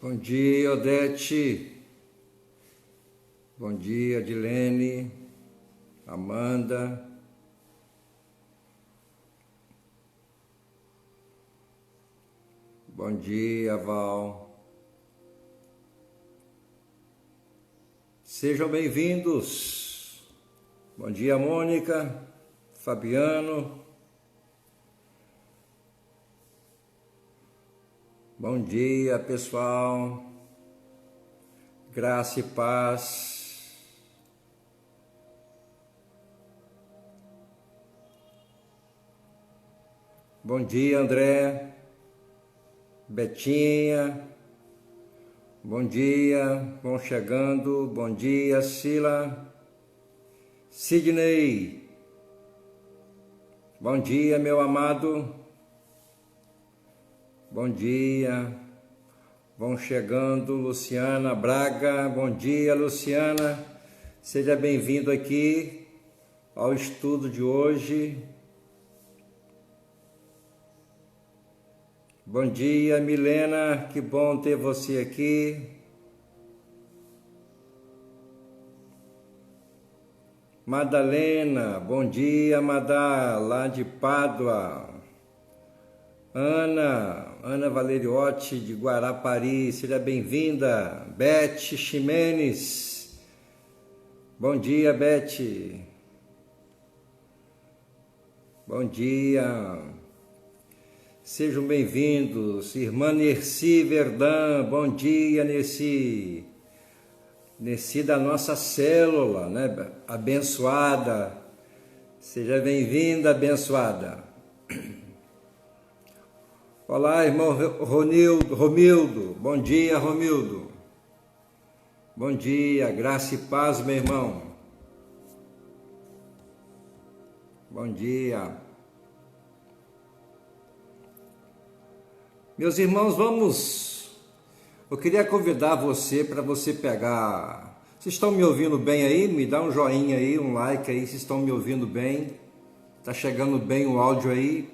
Bom dia, Odete. Bom dia, Dilene, Amanda. Bom dia, Val. Sejam bem-vindos. Bom dia, Mônica, Fabiano. Bom dia, pessoal. Graça e paz. Bom dia, André, Betinha. Bom dia, vão chegando. Bom dia, Sila. Sidney. Bom dia, meu amado. Bom dia, vão chegando. Luciana Braga, bom dia, Luciana, seja bem-vindo aqui ao estudo de hoje. Bom dia, Milena, que bom ter você aqui. Madalena, bom dia, Madá, lá de Pádua. Ana Valeriotti de Guarapari, seja bem-vinda. Beth Ximenes, bom dia, Beth. Bom dia, sejam bem-vindos. Irmã Nerci Verdão, bom dia, Nerci. Nerci da nossa célula, né? Abençoada, seja bem-vinda, abençoada. Olá, irmão Romildo. Bom dia, Romildo. Bom dia, graça e paz, meu irmão. Bom dia. Meus irmãos, eu queria convidar você para você pegar... Vocês estão me ouvindo bem aí? Me dá um joinha aí, um like aí, vocês estão me ouvindo bem? Tá chegando bem o áudio aí?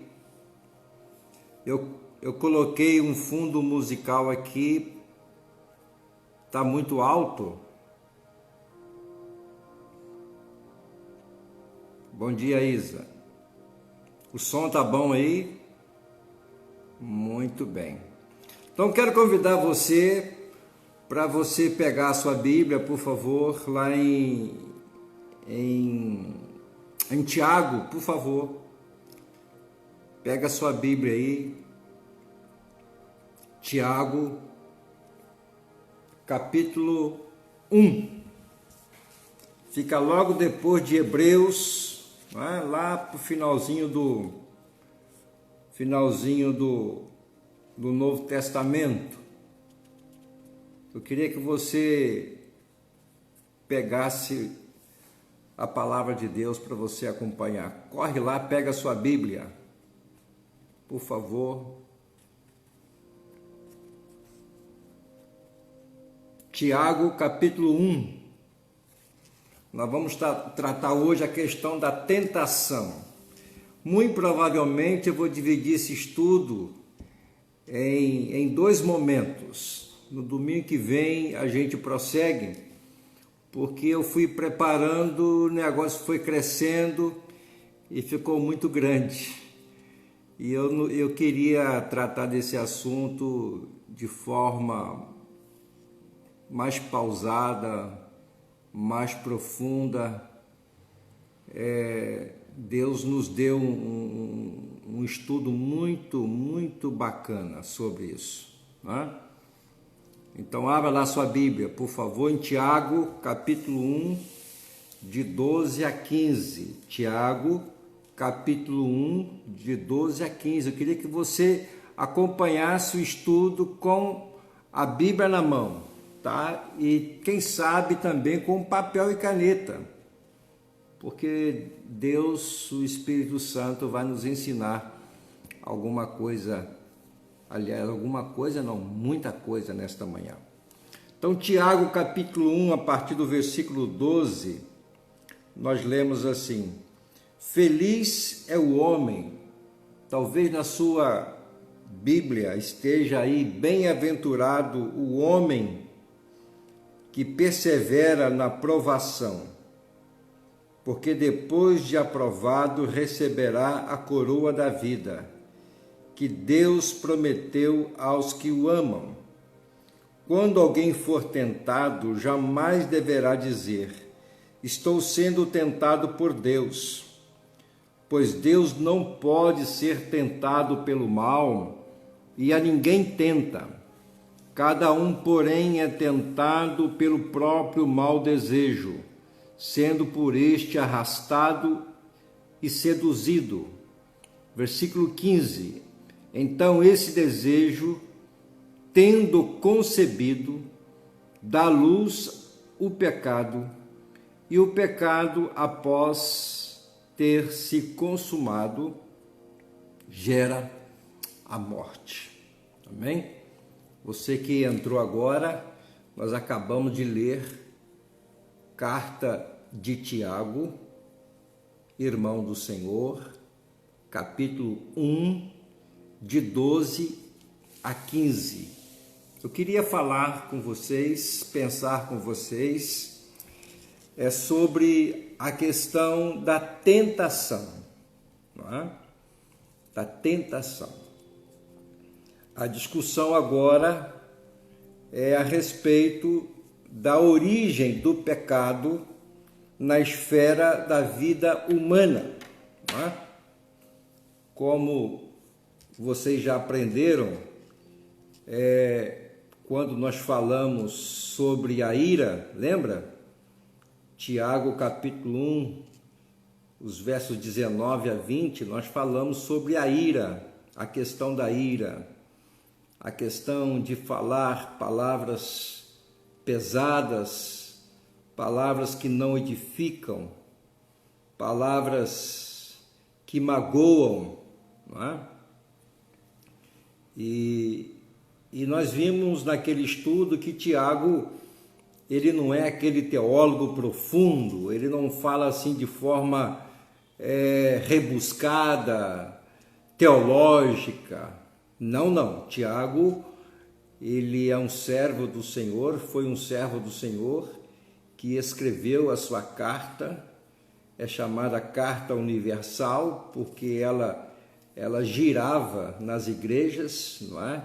Eu coloquei um fundo musical aqui, tá muito alto. Bom dia, Isa. O som tá bom aí? Muito bem. Então quero convidar você para você pegar a sua Bíblia, por favor, lá em Tiago, por favor. Pega a sua Bíblia aí. Tiago, capítulo 1, fica logo depois de Hebreus, né? Lá para o finalzinho do Novo Testamento. Eu queria que você pegasse a palavra de Deus para você acompanhar. Corre lá, pega a sua Bíblia, por favor. Tiago, capítulo 1. Nós vamos tratar hoje a questão da tentação. Muito provavelmente eu vou dividir esse estudo em dois momentos. No domingo que vem a gente prossegue, porque eu fui preparando, o negócio foi crescendo e ficou muito grande. E eu queria tratar desse assunto de forma mais pausada, mais profunda. Deus nos deu um estudo muito bacana sobre isso, né? Então abra lá sua Bíblia, por favor, em Tiago, capítulo 1, de 12 a 15. Tiago, capítulo 1, de 12 a 15. Eu queria que você acompanhasse o estudo com a Bíblia na mão, tá? E quem sabe também com papel e caneta, porque Deus, o Espírito Santo, vai nos ensinar alguma coisa, aliás, muita coisa nesta manhã. Então, Tiago, capítulo 1, a partir do versículo 12, nós lemos assim: Feliz é o homem, talvez na sua Bíblia esteja aí: bem-aventurado o homem que persevera na provação, porque depois de aprovado receberá a coroa da vida, que Deus prometeu aos que o amam. Quando alguém for tentado, jamais deverá dizer: estou sendo tentado por Deus, pois Deus não pode ser tentado pelo mal e a ninguém tenta. Cada um, porém, é tentado pelo próprio mau desejo, sendo por este arrastado e seduzido. Versículo 15. Então esse desejo, tendo concebido, dá luz o pecado, e o pecado, após ter se consumado, gera a morte. Amém? Você que entrou agora, nós acabamos de ler Carta de Tiago, irmão do Senhor, capítulo 1, de 12 a 15. Eu queria falar com vocês, pensar com vocês, sobre a questão da tentação, não é? Da tentação. A discussão agora é a respeito da origem do pecado na esfera da vida humana, não é? Como vocês já aprenderam, quando nós falamos sobre a ira, lembra? Tiago capítulo 1, os versos 19 a 20, nós falamos sobre a ira, a questão da ira, a questão de falar palavras pesadas, palavras que não edificam, palavras que magoam, não é? E nós vimos naquele estudo que Tiago, ele não é aquele teólogo profundo, ele não fala assim de forma rebuscada, teológica. Não. Tiago, ele é um servo do Senhor, foi um servo do Senhor que escreveu a sua carta, é chamada Carta Universal, porque ela girava nas igrejas, não é?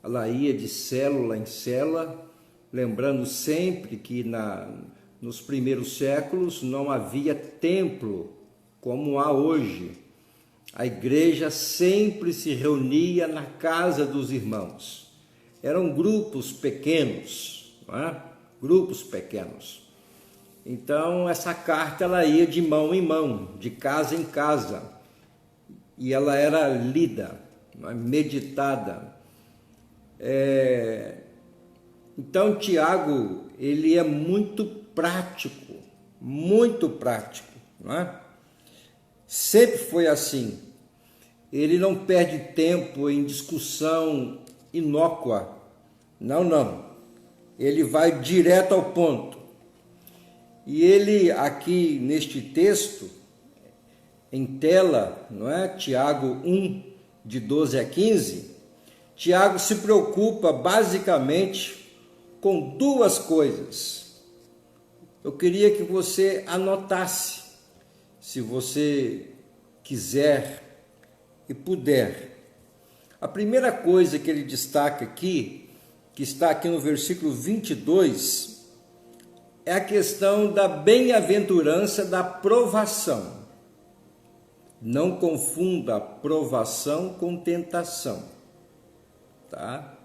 Ela ia de célula em célula, lembrando sempre que nos primeiros séculos não havia templo como há hoje. A igreja sempre se reunia na casa dos irmãos. Eram grupos pequenos, não é? Grupos pequenos. Então, essa carta ela ia de mão em mão, de casa em casa, e ela era lida, não é? Meditada. Então, Tiago, ele é muito prático, não é? Sempre foi assim. Ele não perde tempo em discussão inócua. Não. Ele vai direto ao ponto. E ele, aqui neste texto, em tela, não é? Tiago 1, de 12 a 15, Tiago se preocupa basicamente com duas coisas. Eu queria que você anotasse, se você quiser e puder. A primeira coisa que ele destaca aqui, que está aqui no versículo 22, é a questão da bem-aventurança da provação. Não confunda provação com tentação, tá?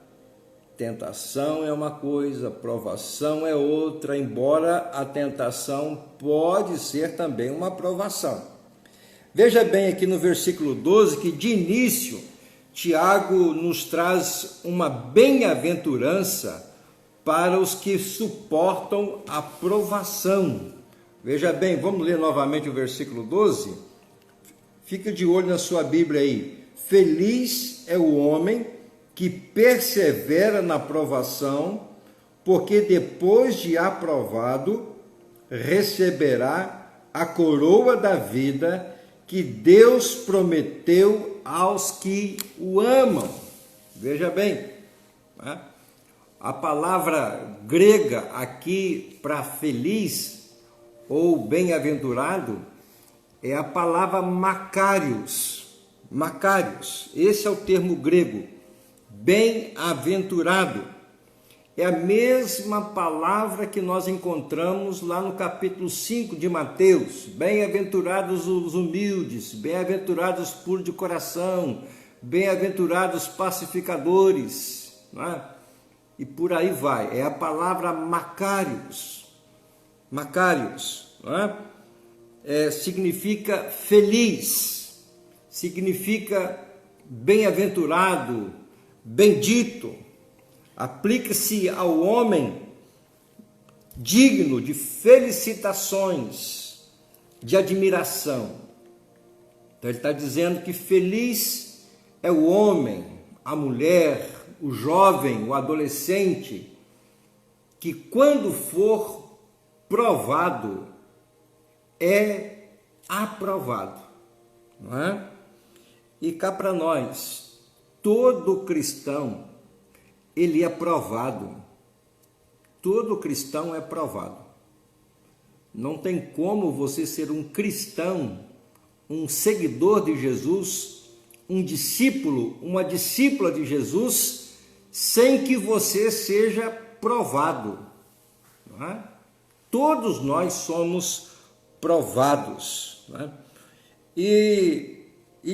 Tentação é uma coisa, provação é outra, embora a tentação pode ser também uma provação. Veja bem aqui no versículo 12 que de início Tiago nos traz uma bem-aventurança para os que suportam a provação. Veja bem, vamos ler novamente o versículo 12? Fica de olho na sua Bíblia aí. Feliz é o homem que persevera na provação, porque depois de aprovado, receberá a coroa da vida que Deus prometeu aos que o amam. Veja bem, né? A palavra grega aqui para feliz ou bem-aventurado é a palavra makarios. Makarios, esse é o termo grego, bem-aventurado. É a mesma palavra que nós encontramos lá no capítulo 5 de Mateus. Bem-aventurados os humildes, bem-aventurados os puros de coração, bem-aventurados pacificadores, não é? E por aí vai. É a palavra makarios. Makarios, não é? Significa feliz, significa bem-aventurado, bendito. Aplica-se ao homem digno de felicitações, de admiração. Então ele está dizendo que feliz é o homem, a mulher, o jovem, o adolescente, que quando for provado, é aprovado, não é? E cá para nós, todo cristão, ele é provado. Todo cristão é provado. Não tem como você ser um cristão, um seguidor de Jesus, um discípulo, uma discípula de Jesus, sem que você seja provado, não é? Todos nós somos provados, não é? E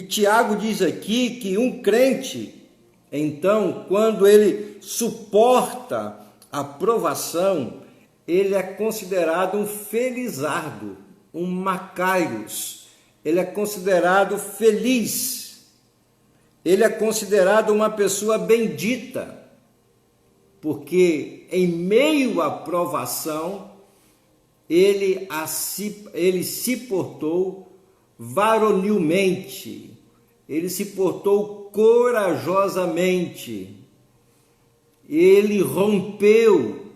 Tiago diz aqui que um crente, então, quando ele suporta a provação, ele é considerado um felizardo, um makarios. Ele é considerado feliz. Ele é considerado uma pessoa bendita, porque em meio à provação, ele se portou varonilmente, ele se portou corajosamente, ele rompeu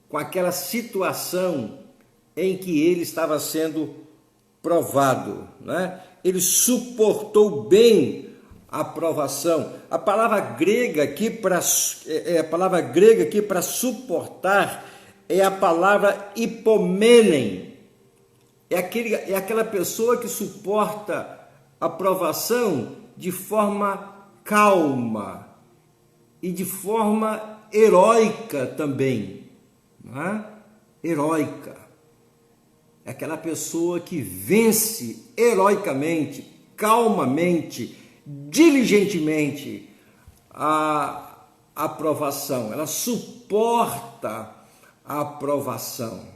com aquela situação em que ele estava sendo provado, né? Ele suportou bem a provação. A palavra grega aqui para suportar é a palavra hipomenen. É aquela pessoa que suporta a provação de forma calma e de forma heróica também, não é? Heróica. É aquela pessoa que vence heroicamente, calmamente, diligentemente a provação. Ela suporta a provação.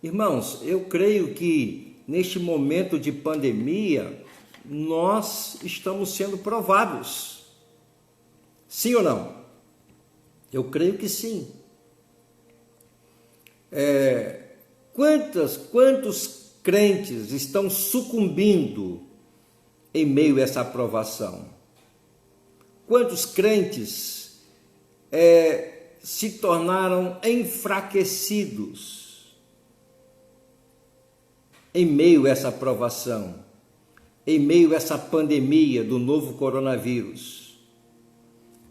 Irmãos, eu creio que neste momento de pandemia, nós estamos sendo provados. Sim ou não? Eu creio que sim. Quantos crentes estão sucumbindo em meio a essa provação? Quantos crentes se tornaram enfraquecidos em meio a essa provação, em meio a essa pandemia do novo coronavírus?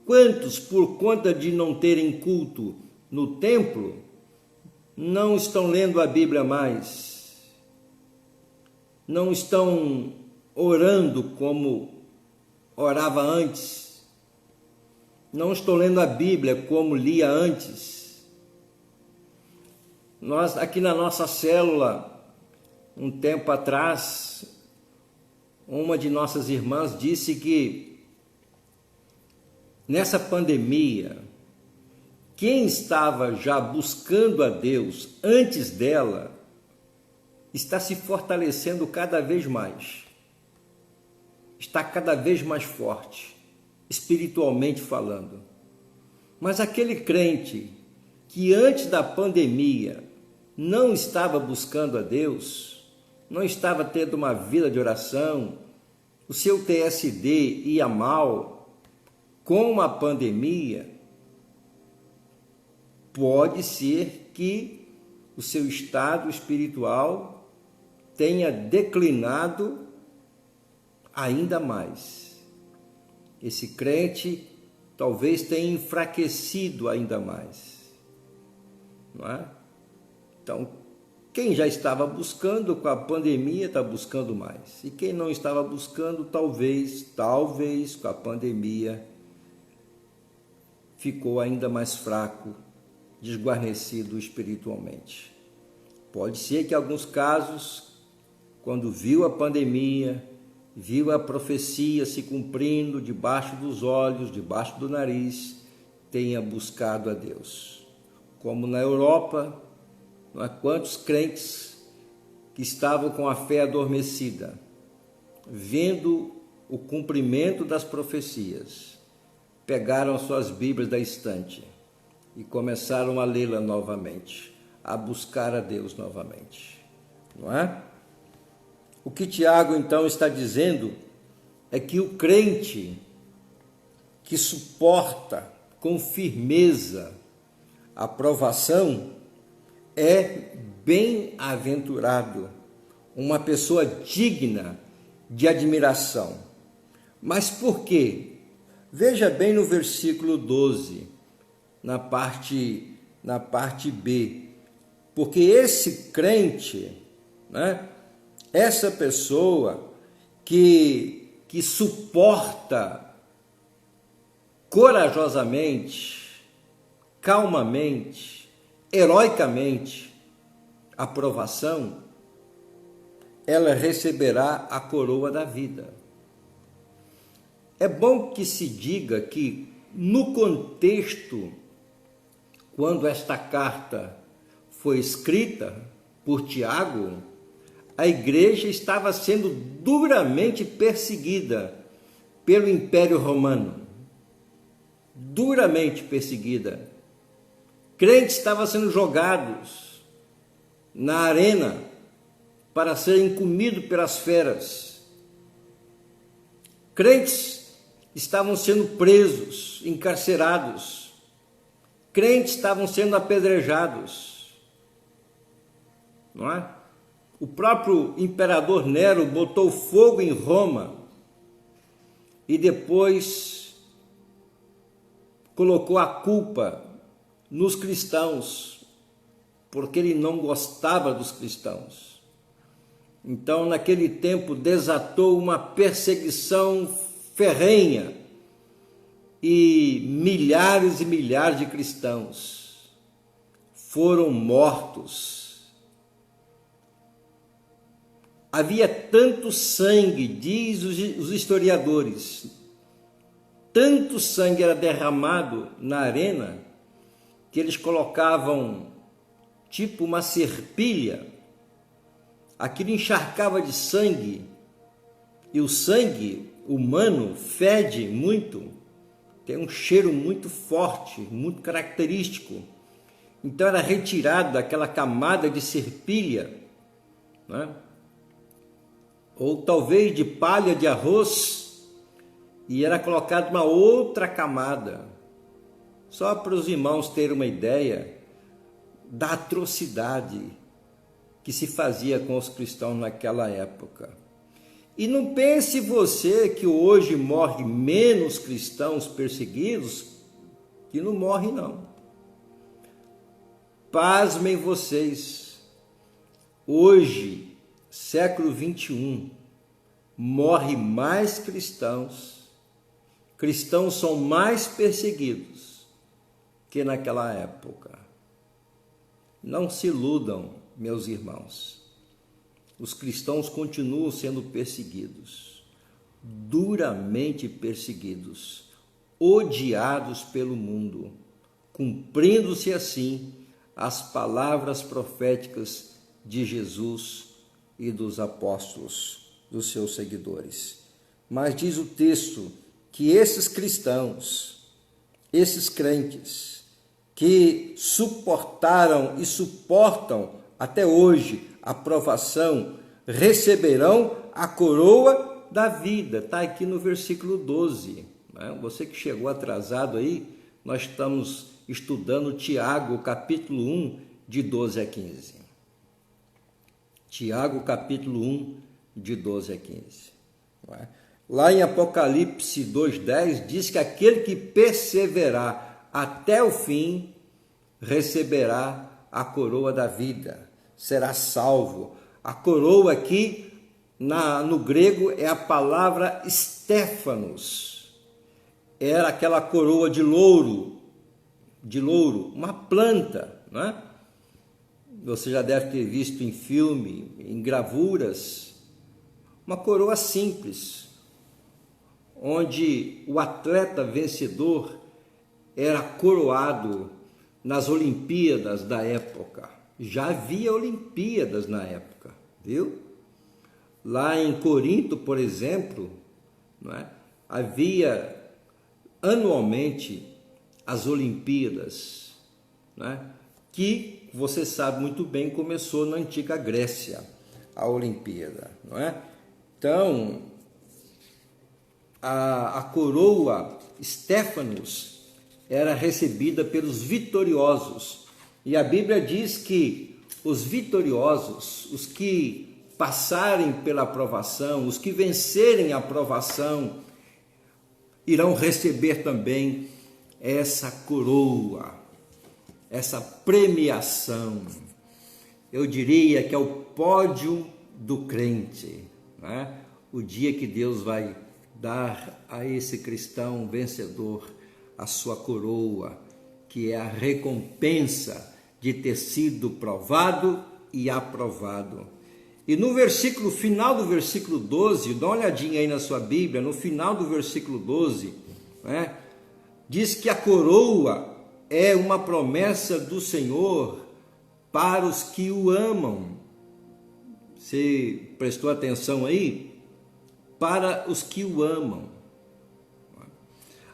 Quantos, por conta de não terem culto no templo, não estão lendo a Bíblia mais, não estão orando como orava antes, não estão lendo a Bíblia como lia antes? Nós, aqui na nossa célula, um tempo atrás, uma de nossas irmãs disse que nessa pandemia, quem estava já buscando a Deus antes dela, está se fortalecendo cada vez mais, está cada vez mais forte, espiritualmente falando. Mas aquele crente que antes da pandemia não estava buscando a Deus, não estava tendo uma vida de oração, o seu TSD ia mal, com a pandemia, pode ser que o seu estado espiritual tenha declinado ainda mais. esse crente talvez tenha enfraquecido ainda mais, não é? Então, quem já estava buscando com a pandemia está buscando mais. E quem não estava buscando, talvez com a pandemia ficou ainda mais fraco, desguarnecido espiritualmente. Pode ser que em alguns casos, quando viu a pandemia, viu a profecia se cumprindo debaixo dos olhos, debaixo do nariz, tenha buscado a Deus. Como na Europa, não há quantos crentes que estavam com a fé adormecida, vendo o cumprimento das profecias, pegaram suas Bíblias da estante e começaram a lê-la novamente, a buscar a Deus novamente, não é? O que Tiago então está dizendo é que o crente que suporta com firmeza a provação é bem-aventurado, uma pessoa digna de admiração. Mas por quê? Veja bem no versículo 12, na parte B, porque esse crente, né, essa pessoa que suporta corajosamente, calmamente, heroicamente a provação, ela receberá a coroa da vida. É bom que se diga que, no contexto, quando esta carta foi escrita por Tiago, a igreja estava sendo duramente perseguida pelo Império Romano. Duramente perseguida. Crentes estavam sendo jogados na arena para serem comidos pelas feras. Crentes estavam sendo presos, encarcerados. Crentes estavam sendo apedrejados. Não é? O próprio imperador Nero botou fogo em Roma e depois colocou a culpa nos cristãos, porque ele não gostava dos cristãos. Então, naquele tempo, desatou uma perseguição ferrenha e milhares de cristãos foram mortos. Havia tanto sangue, diz os historiadores, tanto sangue era derramado na arena, que eles colocavam tipo uma serpilha, aquilo encharcava de sangue, e o sangue humano fede muito, tem um cheiro muito forte, muito característico. Então era retirado aquela camada de serpilha, né? Ou talvez de palha de arroz, e era colocado uma outra camada, só para os irmãos terem uma ideia da atrocidade que se fazia com os cristãos naquela época. E não pense você que hoje morre menos cristãos perseguidos, que não morre não. Pasmem vocês, hoje, século 21, morre mais cristãos, cristãos são mais perseguidos que naquela época. Não se iludam, meus irmãos. Os cristãos continuam sendo perseguidos, duramente perseguidos, odiados pelo mundo, cumprindo-se assim as palavras proféticas de Jesus e dos apóstolos, dos seus seguidores. Mas diz o texto que esses cristãos, esses crentes, que suportaram e suportam até hoje a provação, receberão a coroa da vida. Está aqui no versículo 12. Né? Você que chegou atrasado aí, nós estamos estudando Tiago, capítulo 1, de 12 a 15. Tiago, capítulo 1, de 12 a 15. Não é? Lá em Apocalipse 2:10 diz que aquele que perseverar até o fim receberá a coroa da vida, será salvo. A coroa aqui no grego é a palavra Stéphanos, era aquela coroa de louro, uma planta, né? Você já deve ter visto em filme, em gravuras, uma coroa simples, onde o atleta vencedor era coroado nas Olimpíadas da época. Já havia Olimpíadas na época, viu? Lá em Corinto, por exemplo, não é? Havia anualmente as Olimpíadas, não é? Que você sabe muito bem, começou na antiga Grécia, a Olimpíada, não é? Então, a coroa Stéphanos era recebida pelos vitoriosos, e a Bíblia diz que os vitoriosos, os que passarem pela aprovação, os que vencerem a aprovação, irão receber também essa coroa, essa premiação. Eu diria que é o pódio do crente, né? O dia que Deus vai dar a esse cristão vencedor a sua coroa, que é a recompensa de ter sido provado e aprovado. E no final do versículo 12, dá uma olhadinha aí na sua Bíblia, no final do versículo 12, né, diz que a coroa é uma promessa do Senhor para os que o amam. Você prestou atenção aí? Para os que o amam.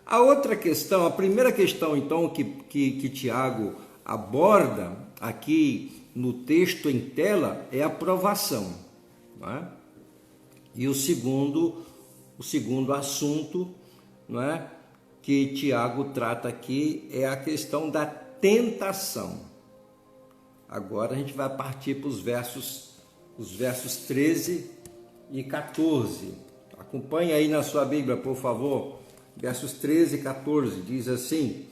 A outra questão, a primeira questão então que Tiago aborda aqui no texto em tela é a aprovação, não é? E o segundo assunto, não é, que Tiago trata aqui é a questão da tentação. Agora a gente vai partir para os versos 13 e 14. Acompanhe aí na sua Bíblia, por favor. Versos 13 e 14 diz assim: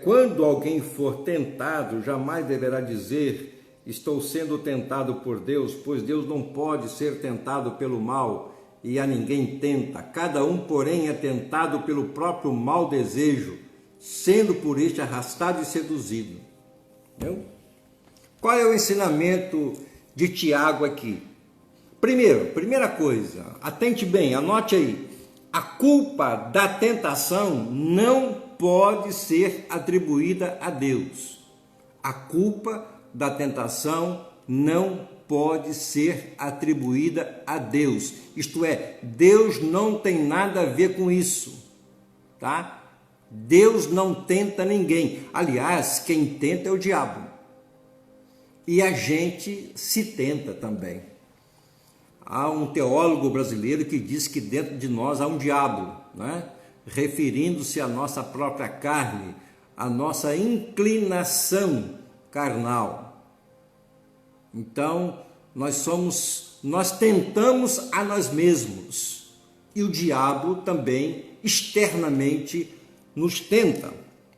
quando alguém for tentado, jamais deverá dizer: estou sendo tentado por Deus, pois Deus não pode ser tentado pelo mal, e a ninguém tenta. Cada um, porém, é tentado pelo próprio mau desejo, sendo por este arrastado e seduzido. Entendeu? Qual é o ensinamento de Tiago aqui? Primeira coisa, atente bem, anote aí. A culpa da tentação não pode ser atribuída a Deus. A culpa da tentação não pode ser atribuída a Deus. Isto é, Deus não tem nada a ver com isso, tá? Deus não tenta ninguém. Aliás, quem tenta é o diabo. E a gente se tenta também. Há um teólogo brasileiro que diz que dentro de nós há um diabo, né? Referindo-se à nossa própria carne, à nossa inclinação carnal. Então, nós tentamos a nós mesmos, e o diabo também externamente nos tenta,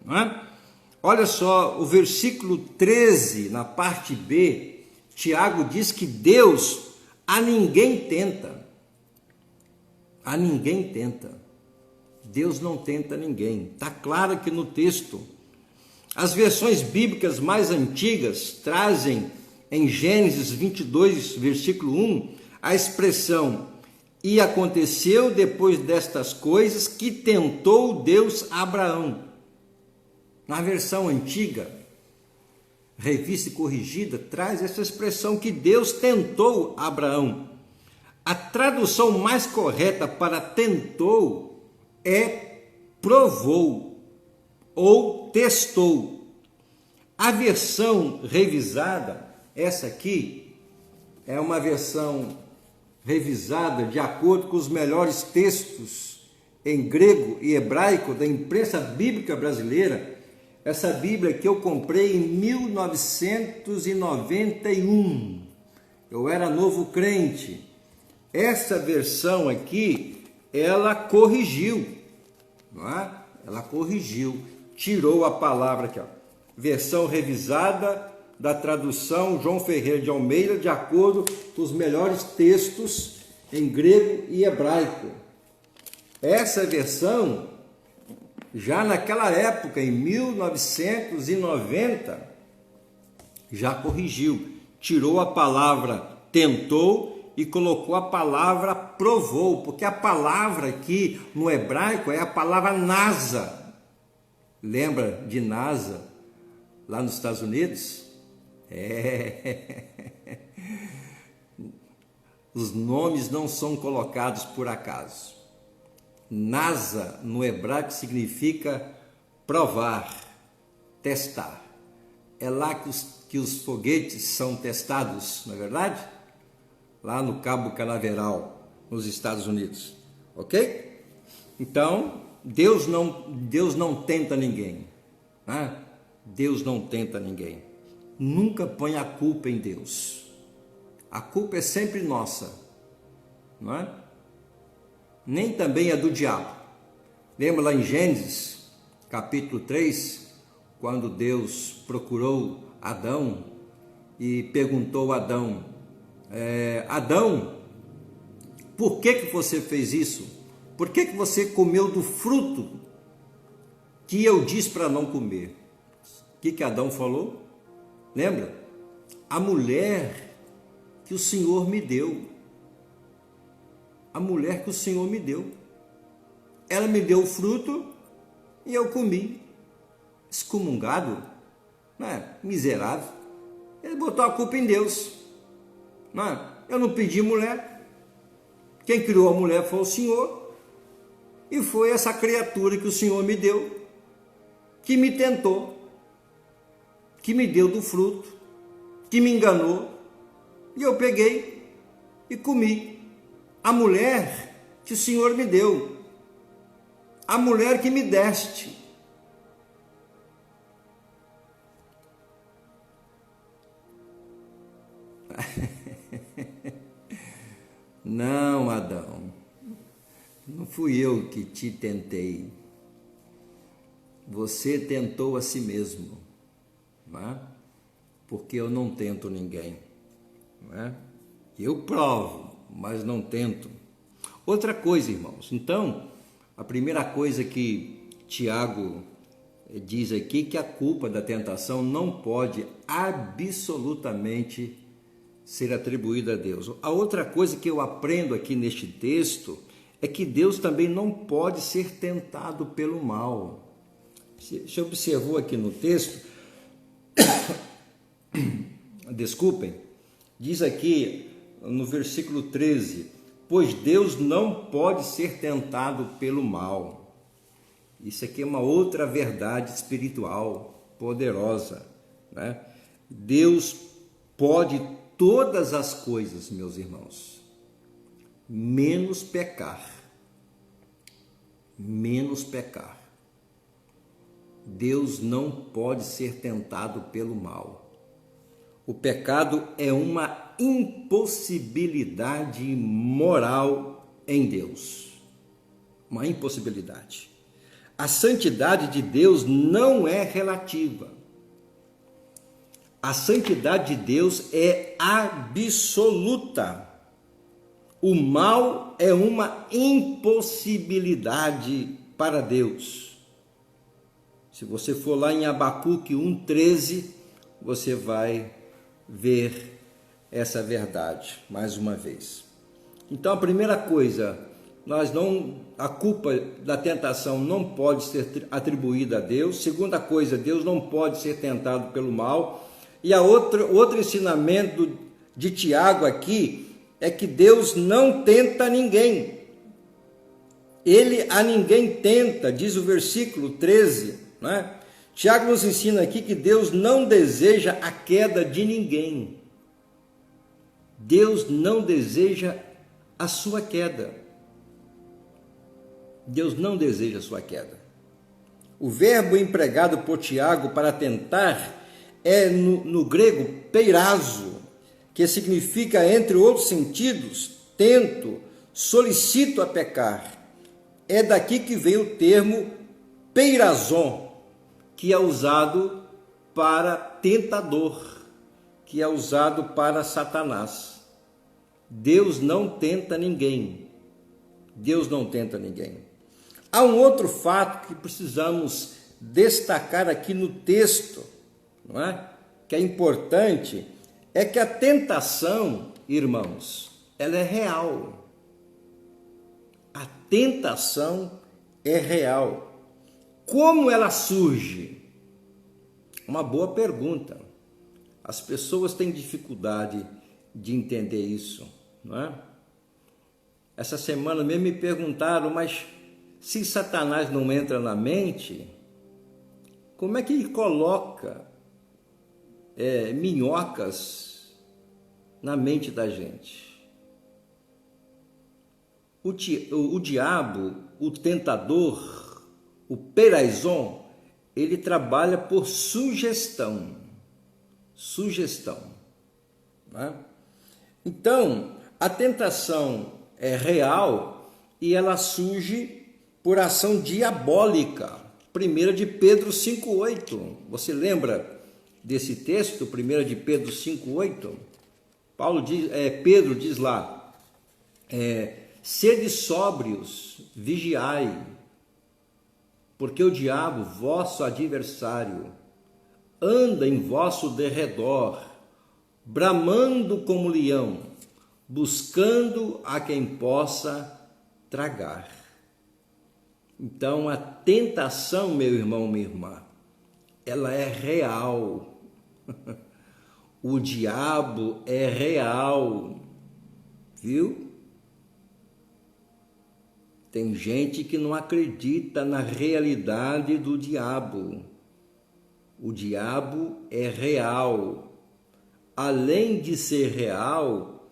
não é? Olha só, o versículo 13, na parte B, Tiago diz que Deus a ninguém tenta. A ninguém tenta. Deus não tenta ninguém. Está claro aqui no texto. As versões bíblicas mais antigas trazem em Gênesis 22, versículo 1, a expressão: e aconteceu depois destas coisas que tentou Deus a Abraão. Na versão antiga, revista e corrigida, traz essa expressão que Deus tentou Abraão. A tradução mais correta para tentou é provou ou testou. A versão revisada, essa aqui, é uma versão revisada de acordo com os melhores textos em grego e hebraico da imprensa bíblica brasileira. Essa Bíblia que eu comprei em 1991, eu era novo crente. Essa versão aqui ela corrigiu, não é? Ela corrigiu, tirou a palavra aqui, ó, versão revisada da tradução João Ferreira de Almeida, de acordo com os melhores textos em grego e hebraico. Essa versão, já naquela época, em 1990, já corrigiu, tirou a palavra tentou e colocou a palavra provou, porque a palavra aqui no hebraico é a palavra NASA. Lembra de NASA lá nos Estados Unidos? Os nomes não são colocados por acaso. NASA no hebraico significa provar, testar. É lá que os foguetes são testados, não é verdade? Lá no Cabo Canaveral, nos Estados Unidos, ok? Então, Deus não tenta ninguém, né? Deus não tenta ninguém. Nunca põe a culpa em Deus. A culpa é sempre nossa, não é? Nem também é do diabo. Lembra lá em Gênesis, capítulo 3, quando Deus procurou Adão e perguntou a Adão, Adão, por que você fez isso? Por que você comeu do fruto que eu disse para não comer? O que Adão falou? Lembra? A mulher que o Senhor me deu. A mulher que o Senhor me deu. Ela me deu o fruto e eu comi. Excomungado, né? Miserável. Ele botou a culpa em Deus. Né? Eu não pedi mulher. Quem criou a mulher foi o Senhor. E foi essa criatura que o Senhor me deu, que me tentou, que me deu do fruto, que me enganou. E eu peguei e comi. A mulher que o Senhor me deu, a mulher que me deste. Não, Adão, não fui eu que te tentei. Você tentou a si mesmo, não é? Porque eu não tento ninguém, não é? Eu provo, mas não tento. Outra coisa, irmãos, então, a primeira coisa que Tiago diz aqui, que a culpa da tentação não pode absolutamente ser atribuída a Deus. A outra coisa que eu aprendo aqui neste texto é que Deus também não pode ser tentado pelo mal. Você observou aqui no texto, desculpem, diz aqui no versículo 13, pois Deus não pode ser tentado pelo mal. Isso aqui é uma outra verdade espiritual poderosa, né? Deus pode todas as coisas, meus irmãos, menos pecar. Menos pecar. Deus não pode ser tentado pelo mal. O pecado é uma impossibilidade moral em Deus. Uma impossibilidade. A santidade de Deus não é relativa. A santidade de Deus é absoluta. O mal é uma impossibilidade para Deus. Se você for lá em Abacuque 1,13, você vai ver essa verdade mais uma vez. Então, a primeira coisa, a culpa da tentação não pode ser atribuída a Deus. Segunda coisa, Deus não pode ser tentado pelo mal. E outro ensinamento de Tiago aqui é que Deus não tenta ninguém. Ele a ninguém tenta, diz o versículo 13, né? Tiago nos ensina aqui que Deus não deseja a queda de ninguém. Deus não deseja a sua queda. Deus não deseja a sua queda. O verbo empregado por Tiago para tentar é no grego peirazo, que significa, entre outros sentidos, tento, solicito a pecar. É daqui que vem o termo peirazon, que é usado para tentador, que é usado para Satanás. Deus não tenta ninguém. Deus não tenta ninguém. Há um outro fato que precisamos destacar aqui no texto, não é? Que é importante, é que a tentação, irmãos, ela é real. A tentação é real. Como ela surge? Uma boa pergunta. As pessoas têm dificuldade de entender isso, não é? Essa semana mesmo me perguntaram, mas se Satanás não entra na mente, como é que ele coloca minhocas na mente da gente? O diabo, o tentador, o peraizon, ele trabalha por sugestão. Né? Então, a tentação é real e ela surge por ação diabólica. 1 de Pedro 5,8. Você lembra desse texto, 1 de Pedro 5,8? Pedro diz lá, sede sóbrios, vigiai, porque o diabo, vosso adversário, anda em vosso derredor, bramando como leão, buscando a quem possa tragar. Então, a tentação, meu irmão, minha irmã, ela é real. O diabo é real, viu? Tem gente que não acredita na realidade do diabo. O diabo é real. Além de ser real,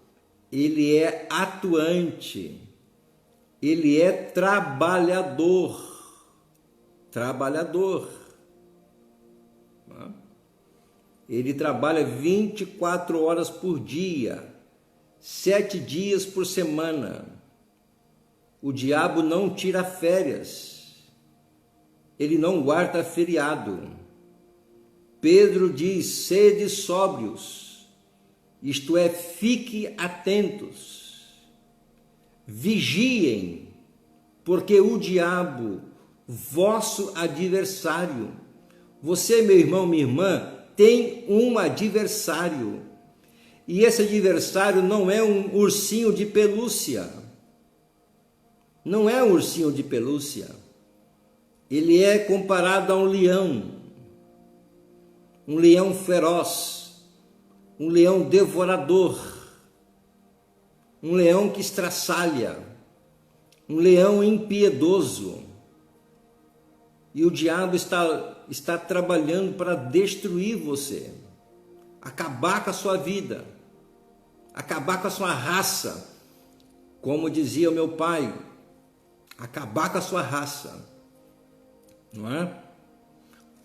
ele é atuante. Ele é trabalhador. Ele trabalha 24 horas por dia, 7 dias por semana. O diabo não tira férias. Ele não guarda feriado. Pedro diz, sede sóbrios, isto é, fique atentos, vigiem, porque o diabo, vosso adversário, você, meu irmão, minha irmã, tem um adversário, e esse adversário não é um ursinho de pelúcia, não é um ursinho de pelúcia, ele é comparado a um leão feroz, um leão devorador, um leão que estraçalha, um leão impiedoso. E o diabo está trabalhando para destruir você, acabar com a sua vida, acabar com a sua raça, como dizia o meu pai, acabar com a sua raça, não é?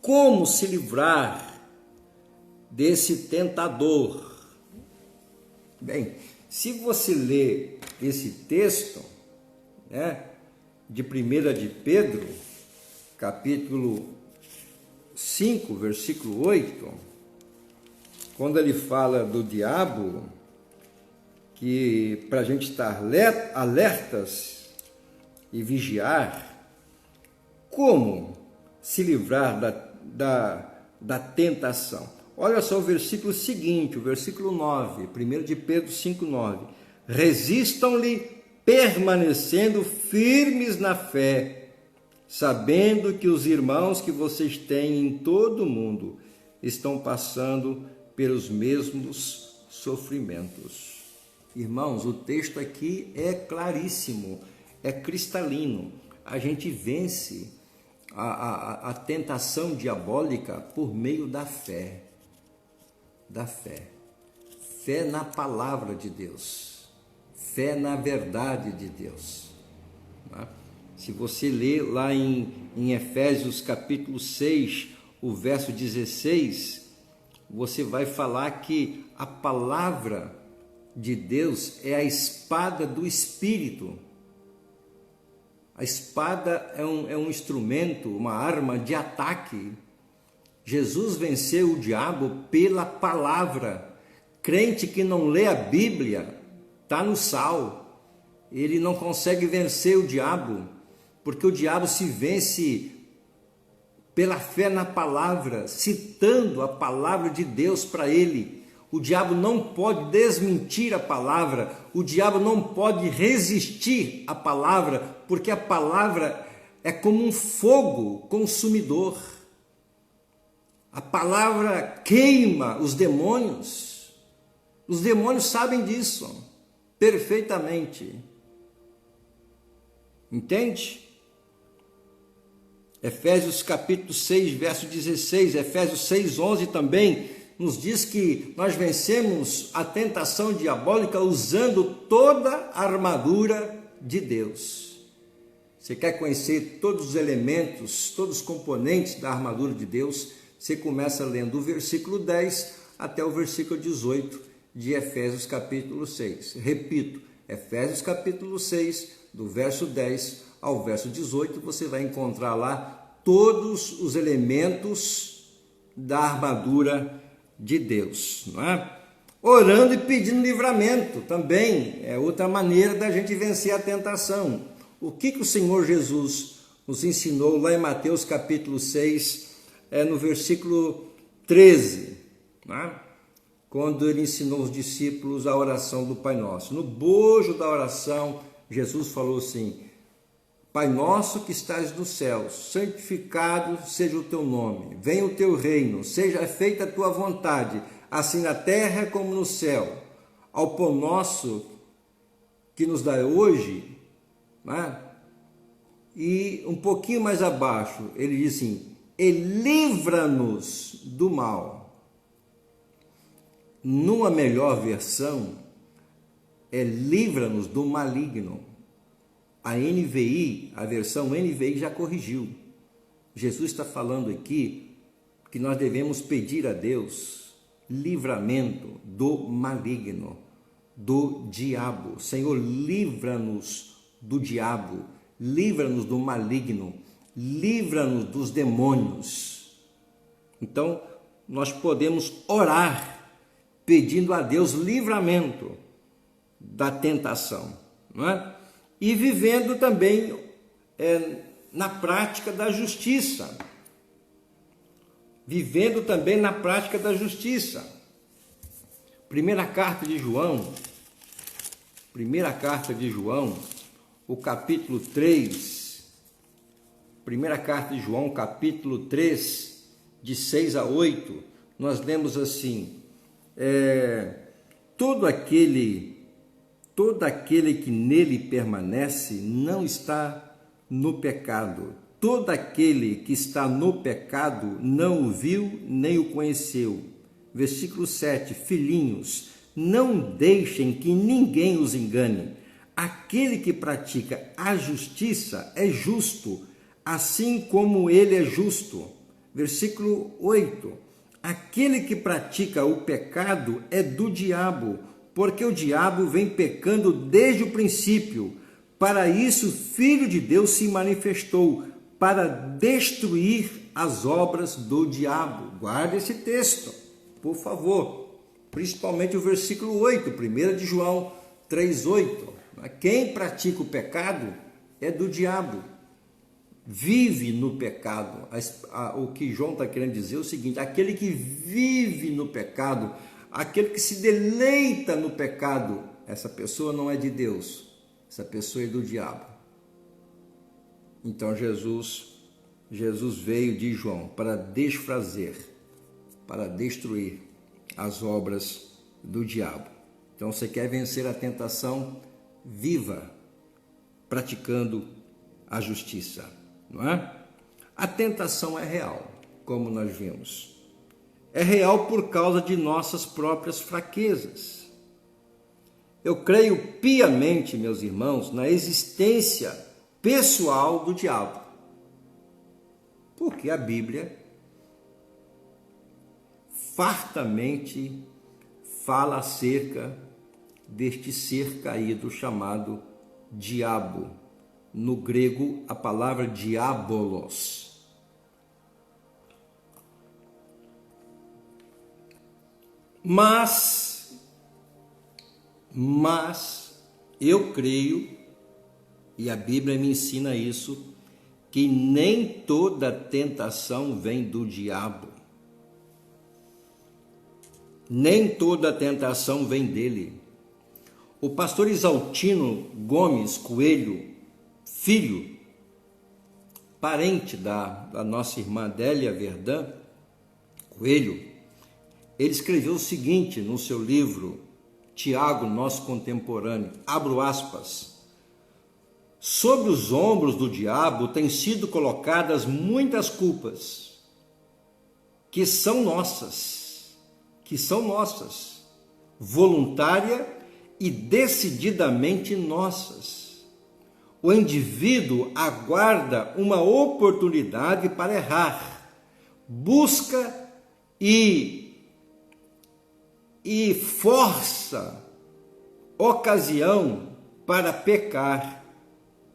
Como se livrar desse tentador? Bem, se você ler esse texto, né, de 1 de Pedro, capítulo 5, versículo 8, quando ele fala do diabo, que para a gente estar alertas e vigiar, como se livrar da tentação? Olha só o versículo seguinte, o versículo 9, 1 de Pedro 5,9. Resistam-lhe, permanecendo firmes na fé, sabendo que os irmãos que vocês têm em todo o mundo estão passando pelos mesmos sofrimentos. Irmãos, o texto aqui é claríssimo, é cristalino. A gente vence a tentação diabólica por meio da fé. Fé na palavra de Deus, fé na verdade de Deus. Se você ler lá em Efésios capítulo 6, o verso 16, você vai falar que a palavra de Deus é a espada do Espírito. A espada é um instrumento, uma arma de ataque. Jesus venceu o diabo pela palavra. Crente que não lê a Bíblia está no sal. Ele não consegue vencer o diabo, porque o diabo se vence pela fé na palavra, citando a palavra de Deus para ele. O diabo não pode desmentir a palavra, o diabo não pode resistir à palavra, porque a palavra é como um fogo consumidor. A palavra queima os demônios. Os demônios sabem disso perfeitamente. Entende? Efésios capítulo 6, verso 16, Efésios 6, 11 também nos diz que nós vencemos a tentação diabólica usando toda a armadura de Deus. Você quer conhecer todos os elementos, todos os componentes da armadura de Deus? Você começa lendo o versículo 10 até o versículo 18 de Efésios capítulo 6. Repito, Efésios capítulo 6, do verso 10 ao verso 18, você vai encontrar lá todos os elementos da armadura de Deus, não é? Orando e pedindo livramento também é outra maneira da gente vencer a tentação. O que o Senhor Jesus nos ensinou lá em Mateus capítulo 6, no versículo 13, não é? Quando ele ensinou os discípulos a oração do Pai Nosso. No bojo da oração, Jesus falou assim: Pai nosso que estás nos céus, santificado seja o teu nome, venha o teu reino, seja feita a tua vontade, assim na terra como no céu. Ao pão nosso que nos dá hoje, né? E um pouquinho mais abaixo, ele diz assim: e livra-nos do mal. Numa melhor versão, é livra-nos do maligno. A NVI, a versão NVI já corrigiu. Jesus está falando aqui que nós devemos pedir a Deus livramento do maligno, do diabo. Senhor, livra-nos do diabo, livra-nos do maligno, livra-nos dos demônios. Então, nós podemos orar pedindo a Deus livramento da tentação, não é? E vivendo também na prática da justiça. Vivendo também na prática da justiça. Primeira carta de João, o capítulo 3. Primeira carta de João, capítulo 3, de 6 a 8, nós lemos assim: todo aquele que nele permanece não está no pecado. Todo aquele que está no pecado não o viu nem o conheceu. Versículo 7, filhinhos, não deixem que ninguém os engane. Aquele que pratica a justiça é justo, assim como ele é justo. Versículo 8, aquele que pratica o pecado é do diabo, porque o diabo vem pecando desde o princípio. Para isso, o Filho de Deus se manifestou, para destruir as obras do diabo. Guarde esse texto, por favor. Principalmente o versículo 8, 1 de João 3,8. Quem pratica o pecado é do diabo. Vive no pecado. O que João está querendo dizer é o seguinte: aquele que vive no pecado, aquele que se deleita no pecado, essa pessoa não é de Deus, essa pessoa é do diabo. Então Jesus veio de João para desfazer, para destruir as obras do diabo. Então você quer vencer a tentação? Viva praticando a justiça, não é? A tentação é real, como nós vimos. É real por causa de nossas próprias fraquezas. Eu creio piamente, meus irmãos, na existência pessoal do diabo. Porque a Bíblia fartamente fala acerca deste ser caído chamado diabo. no grego a palavra diabolos. Mas eu creio, e a Bíblia me ensina isso, que nem toda tentação vem do diabo. Nem toda tentação vem dele. O pastor Isaltino Gomes Coelho, filho, parente da nossa irmã Adélia Verdã Coelho, ele escreveu o seguinte no seu livro Tiago, nosso contemporâneo, abro aspas: sobre os ombros do diabo têm sido colocadas muitas culpas que são nossas, voluntária e decididamente nossas. O indivíduo aguarda uma oportunidade para errar, busca e força ocasião para pecar,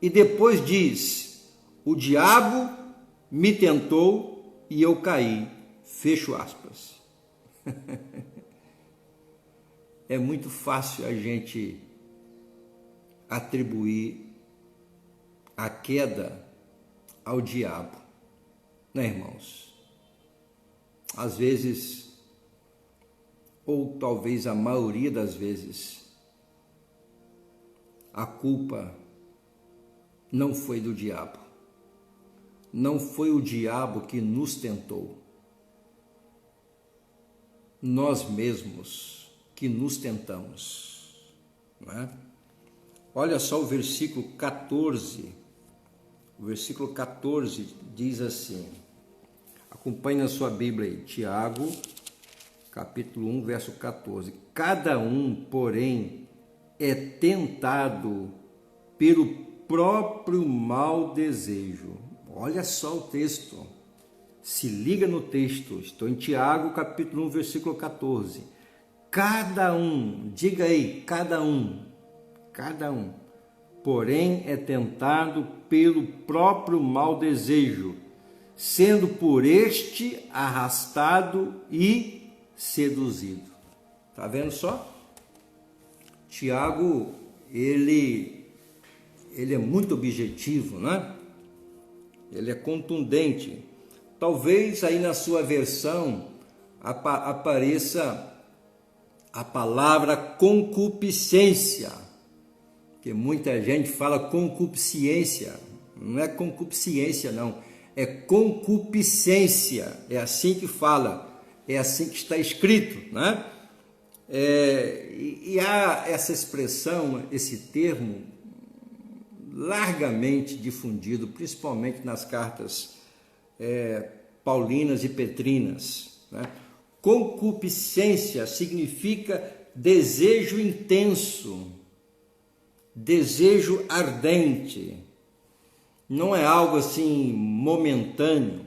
e depois diz: o diabo me tentou e eu caí. Fecho aspas. É muito fácil a gente atribuir a queda ao diabo, né, irmãos? Às vezes, ou talvez a maioria das vezes, a culpa não foi do diabo. Não foi o diabo que nos tentou. Nós mesmos que nos tentamos, não é? Olha só o versículo 14. O versículo 14 diz assim, acompanhe na sua Bíblia aí, Tiago, capítulo 1, verso 14. Cada um, porém, é tentado pelo próprio mau desejo. Olha só o texto. Se liga no texto. Estou em Tiago, capítulo 1, versículo 14. Cada um, diga aí, cada um, porém é tentado pelo próprio mau desejo, sendo por este arrastado e seduzido. Tá vendo só? Tiago, ele é muito objetivo, né? Ele é contundente. Talvez aí na sua versão apareça a palavra concupiscência, que muita gente fala concupiscência. Não é concupiscência, não. É concupiscência. É assim que fala. É assim que está escrito, né? E há essa expressão, esse termo, largamente difundido, principalmente nas cartas paulinas e petrinas, né? Concupiscência significa desejo intenso, desejo ardente. Não é algo assim momentâneo.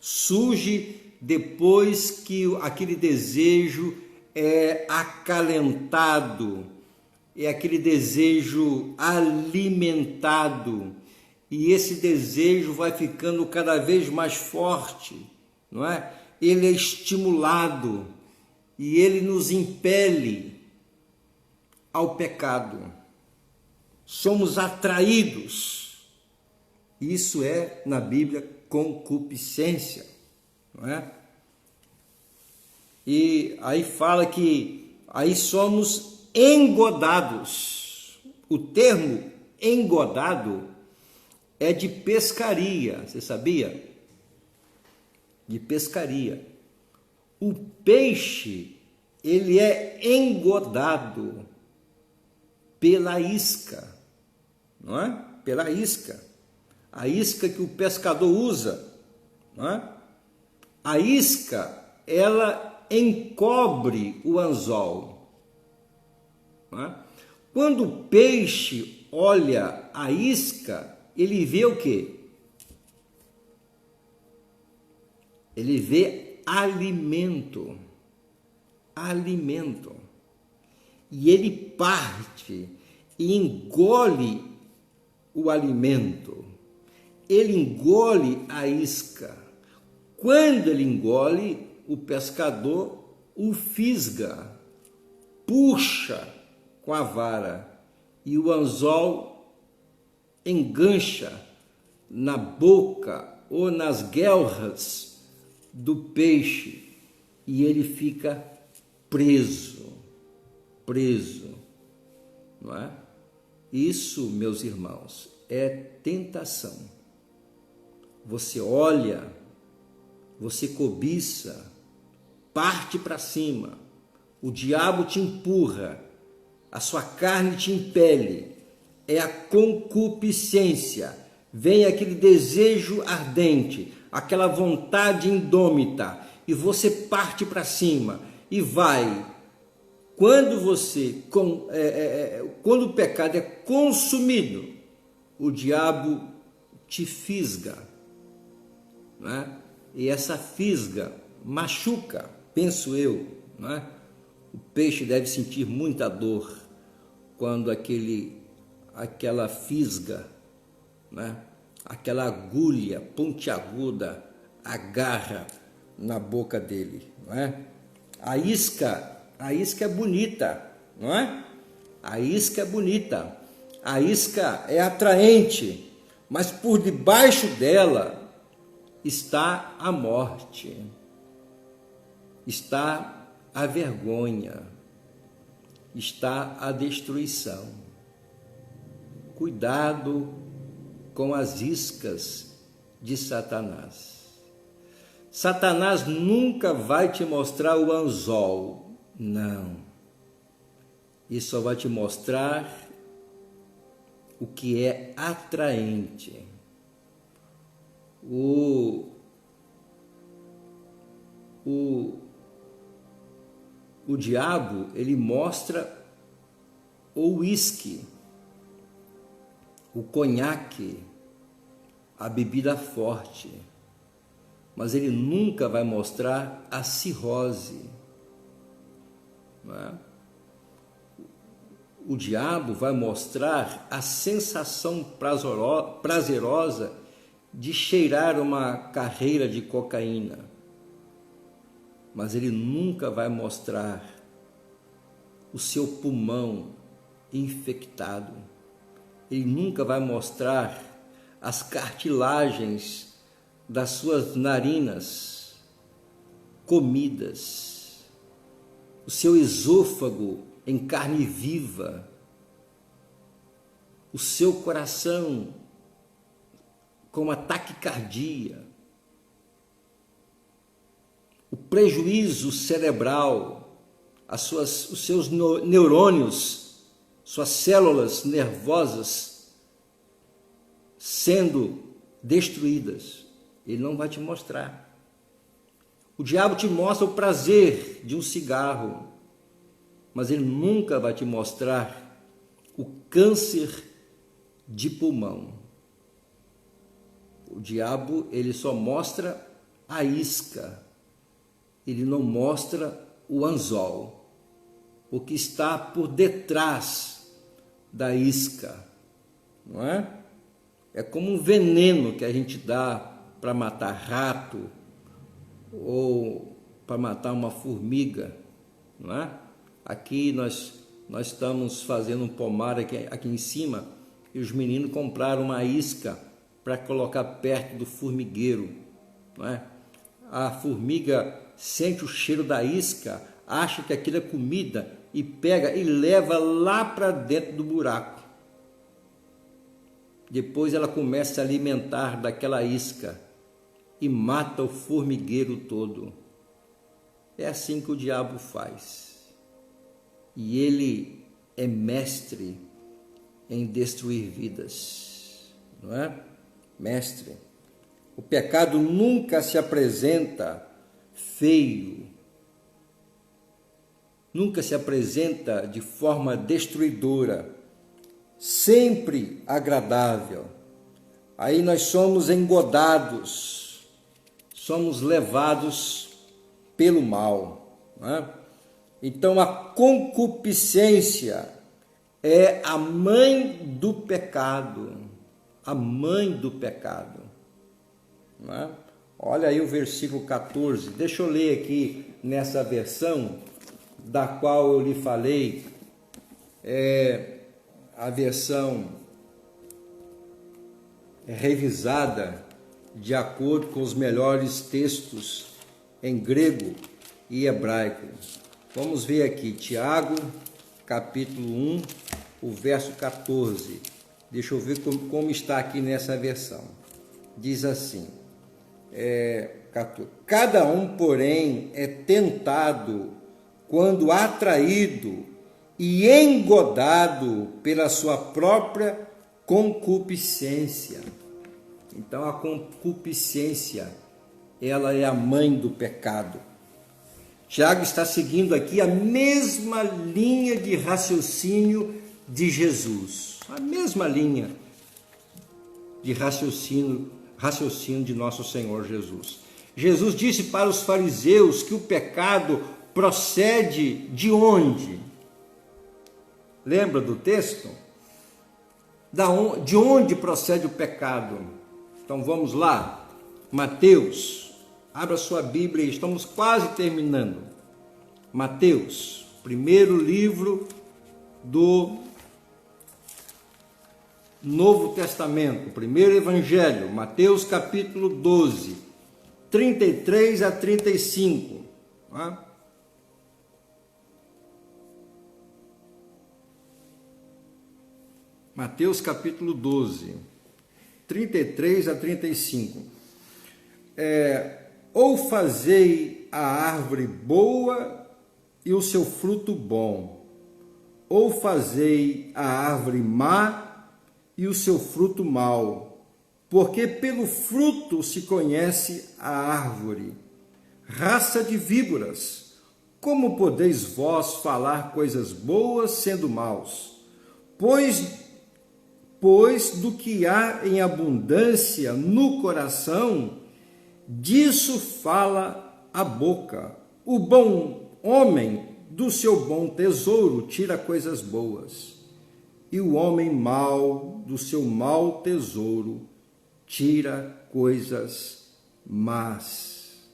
Surge depois que aquele desejo é acalentado, é aquele desejo alimentado, e esse desejo vai ficando cada vez mais forte, não é? Ele é estimulado e ele nos impele ao pecado. Somos atraídos. Isso é, na Bíblia, concupiscência, não é? E aí fala que aí somos engodados. O termo engodado é de pescaria, você sabia? De pescaria. O peixe, ele é engodado pela isca, não é? Pela isca. A isca que o pescador usa, não é? A isca, ela encobre o anzol, não é? Quando o peixe olha a isca, ele vê o quê? Ele vê alimento. Alimento. E ele parte e engole o alimento. Ele engole a isca. Quando ele engole, o pescador o fisga, puxa com a vara e o anzol engancha na boca ou nas guelras do peixe e ele fica preso, não é? Isso, meus irmãos, é tentação. Você olha, você cobiça, parte para cima, o diabo te empurra, a sua carne te impele, é a concupiscência, vem aquele desejo ardente, aquela vontade indômita, e você parte para cima e vai. Quando quando o pecado é consumido, o diabo te fisga, né? E essa fisga machuca, penso eu, né? O peixe deve sentir muita dor quando aquela fisga, né? Aquela agulha pontiaguda agarra na boca dele, não é? A isca é bonita, não é? A isca é bonita, a isca é atraente, mas por debaixo dela está a morte, está a vergonha, está a destruição. Cuidado com as iscas de Satanás. Satanás nunca vai te mostrar o anzol, não. Ele só vai te mostrar o que é atraente. O diabo, ele mostra o uísque, o conhaque, a bebida forte, mas ele nunca vai mostrar a cirrose, não é? O diabo vai mostrar a sensação prazerosa de cheirar uma carreira de cocaína, mas ele nunca vai mostrar o seu pulmão infectado, ele nunca vai mostrar as cartilagens das suas narinas comidas, o seu esôfago em carne viva, o seu coração com ataque cardíaco, o prejuízo cerebral, os seus neurônios, suas células nervosas sendo destruídas. Ele não vai te mostrar. O diabo te mostra o prazer de um cigarro, mas ele nunca vai te mostrar o câncer de pulmão. O diabo, ele só mosra a isca, ele não mostra o anzol, o que está por detrás da isca, não é? É como um veneno que a gente dá para matar rato ou para matar uma formiga, não é? Aqui nós estamos fazendo um pomar aqui em cima e os meninos compraram uma isca para colocar perto do formigueiro, não é? A formiga sente o cheiro da isca, acha que aquilo é comida e pega e leva lá para dentro do buraco. Depois ela começa a se alimentar daquela isca e mata o formigueiro todo. É assim que o diabo faz. E ele é mestre em destruir vidas, não é? Mestre. O pecado nunca se apresenta feio, nunca se apresenta de forma destruidora, sempre agradável. Aí nós somos engodados, somos levados pelo mal, não é? Então a concupiscência é a mãe do pecado. a mãe do pecado. Não é? Olha aí o versículo 14, deixa eu ler aqui nessa versão da qual eu lhe falei, a versão revisada de acordo com os melhores textos em grego e hebraico. Vamos ver aqui, Tiago, capítulo 1, o verso 14. Deixa eu ver como está aqui nessa versão. Diz assim, 14. Cada um, porém, é tentado quando atraído e engodado pela sua própria concupiscência. Então, a concupiscência, ela é a mãe do pecado. Tiago está seguindo aqui a mesma linha de raciocínio de Jesus. A mesma linha de raciocínio de nosso Senhor Jesus. Jesus disse para os fariseus que o pecado procede de onde? Lembra do texto? De onde procede o pecado? Então vamos lá. Mateus, abra sua Bíblia, estamos quase terminando. Mateus, primeiro livro do Novo Testamento, primeiro Evangelho, Mateus capítulo 12, 33 a 35. Tá? Mateus capítulo 12, 33 a 35. Ou fazei a árvore boa e o seu fruto bom, ou fazei a árvore má e o seu fruto mau, porque pelo fruto se conhece a árvore. Raça de víboras, como podeis vós falar coisas boas sendo maus? Pois do que há em abundância no coração, disso fala a boca. O bom homem do seu bom tesouro tira coisas boas, e o homem mau do seu mau tesouro tira coisas más.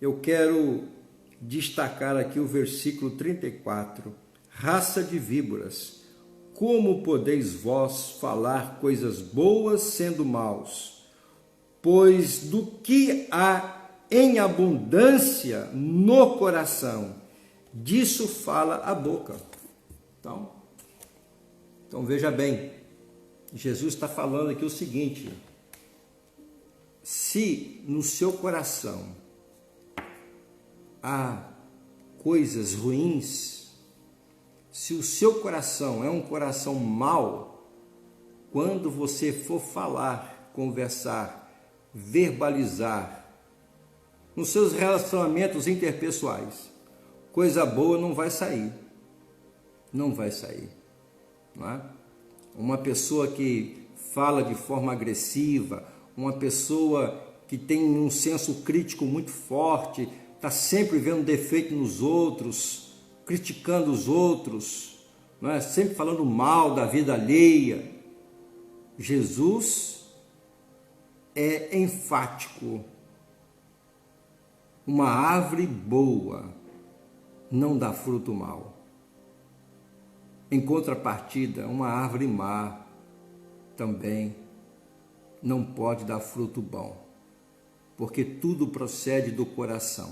Eu quero destacar aqui o versículo 34. Raça de víboras, como podeis vós falar coisas boas sendo maus? Pois do que há em abundância no coração, disso fala a boca. Então veja bem, Jesus está falando aqui o seguinte: se no seu coração há coisas ruins, se o seu coração é um coração mau, quando você for falar, conversar, verbalizar, nos seus relacionamentos interpessoais, coisa boa não vai sair. Não vai sair. Não é? Uma pessoa que fala de forma agressiva, uma pessoa que tem um senso crítico muito forte, está sempre vendo defeito nos outros, criticando os outros, não é? Sempre falando mal da vida alheia. Jesus é enfático. Uma árvore boa não dá fruto mau. Em contrapartida, uma árvore má também não pode dar fruto bom, porque tudo procede do coração.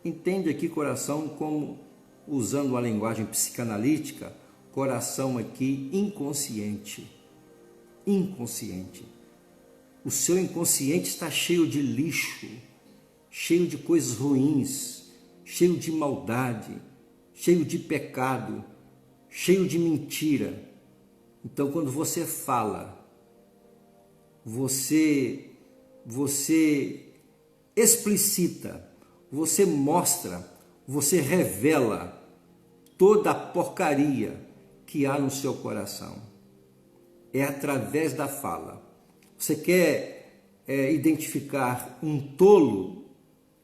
Entende aqui coração como, usando uma linguagem psicanalítica, coração aqui inconsciente. Inconsciente. O seu inconsciente está cheio de lixo, cheio de coisas ruins, cheio de maldade, cheio de pecado, cheio de mentira. Então, quando você fala, você explicita, você mostra, você revela toda a porcaria que há no seu coração. É através da fala. Você quer identificar um tolo?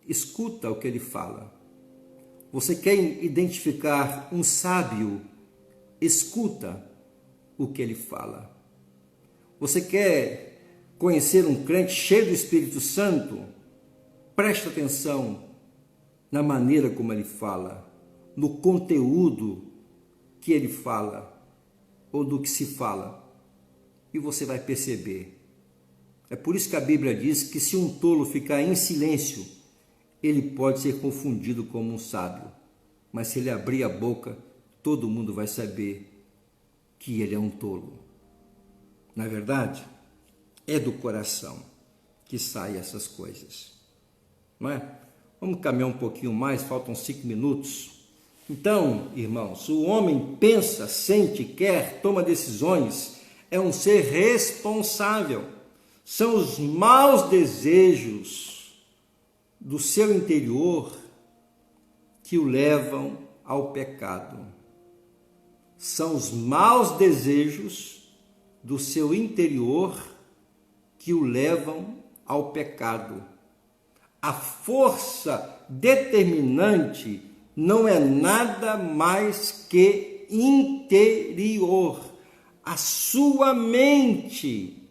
Escuta o que ele fala. Você quer identificar um sábio? Escuta o que ele fala. Você quer conhecer um crente cheio do Espírito Santo? Preste atenção na maneira como ele fala, no conteúdo que ele fala, ou do que se fala, e você vai perceber. É por isso que a Bíblia diz que se um tolo ficar em silêncio, ele pode ser confundido como um sábio, mas se ele abrir a boca, todo mundo vai saber que ele é um tolo. Na verdade, é do coração que saem essas coisas, não é? Vamos caminhar um pouquinho mais, faltam 5 minutos. Então, irmãos, o homem pensa, sente, quer, toma decisões, é um ser responsável. São os maus desejos do seu interior que o levam ao pecado. São os maus desejos do seu interior que o levam ao pecado. A força determinante não é nada mais que interior. A sua mente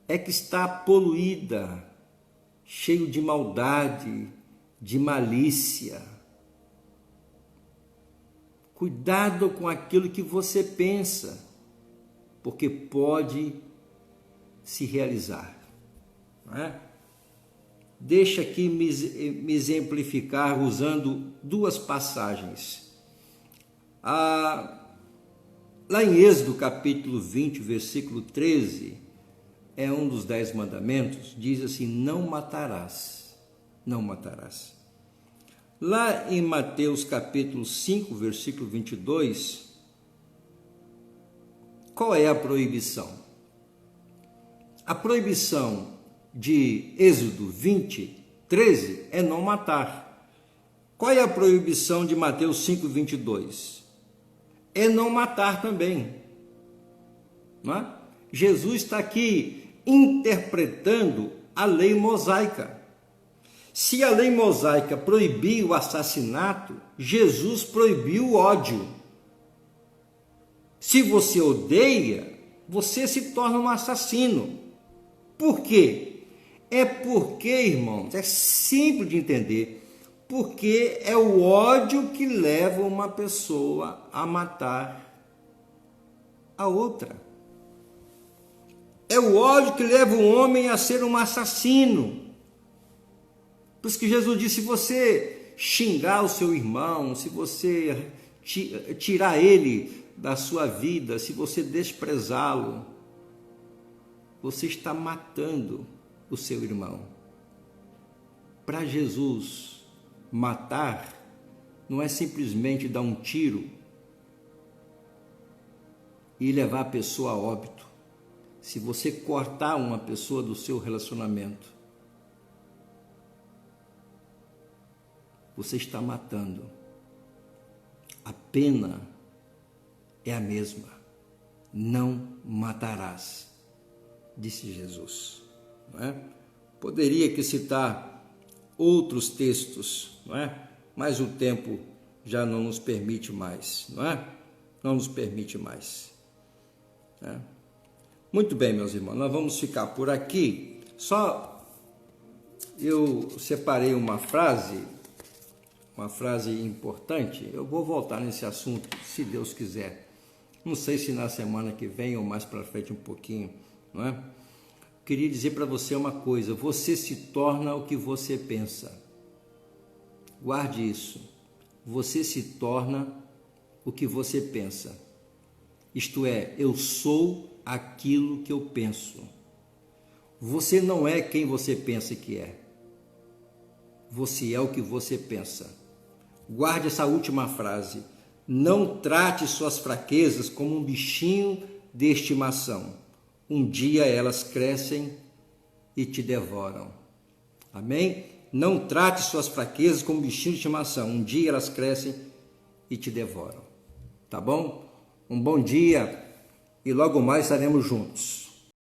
é que está poluída, cheio de maldade, de malícia. Cuidado com aquilo que você pensa, porque pode se realizar, não é? Deixa aqui me exemplificar usando 2 passagens. Lá em Êxodo capítulo 20, versículo 13, é um dos 10 mandamentos, diz assim: não matarás, não matarás. Lá em Mateus capítulo 5, versículo 22, qual é a proibição? A proibição de Êxodo 20, 13 é não matar. Qual é a proibição de Mateus 5, 22? É não matar também, não é? Jesus está aqui interpretando a lei mosaica. Se a lei mosaica proibia o assassinato, Jesus proibiu o ódio. Se você odeia, você se torna um assassino. Por quê? É porque, irmãos, é simples de entender, porque é o ódio que leva uma pessoa a matar a outra. É o ódio que leva o homem a ser um assassino. Por isso que Jesus disse: se você xingar o seu irmão, se você tirar ele da sua vida, se você desprezá-lo, você está matando o seu irmão. Para Jesus, matar não é simplesmente dar um tiro e levar a pessoa a óbito. Se você cortar uma pessoa do seu relacionamento, você está matando. A pena é a mesma. Não matarás, disse Jesus. Não é? Poderia aqui citar outros textos, não é? Mas o tempo já não nos permite mais, não é? Não nos permite mais. Né? Muito bem, meus irmãos, nós vamos ficar por aqui. Só eu separei uma frase importante. Eu vou voltar nesse assunto, se Deus quiser. Não sei se na semana que vem ou mais para frente um pouquinho, não é? Queria dizer para você uma coisa: você se torna o que você pensa. Guarde isso. Você se torna o que você pensa. Isto é, eu sou aquilo que eu penso. Você não é quem você pensa que é. Você é o que você pensa. Guarde essa última frase. Não trate suas fraquezas como um bichinho de estimação. Um dia elas crescem e te devoram. Amém? Não trate suas fraquezas como bichinho de estimação. Um dia elas crescem e te devoram. Tá bom? Um bom dia e logo mais estaremos juntos.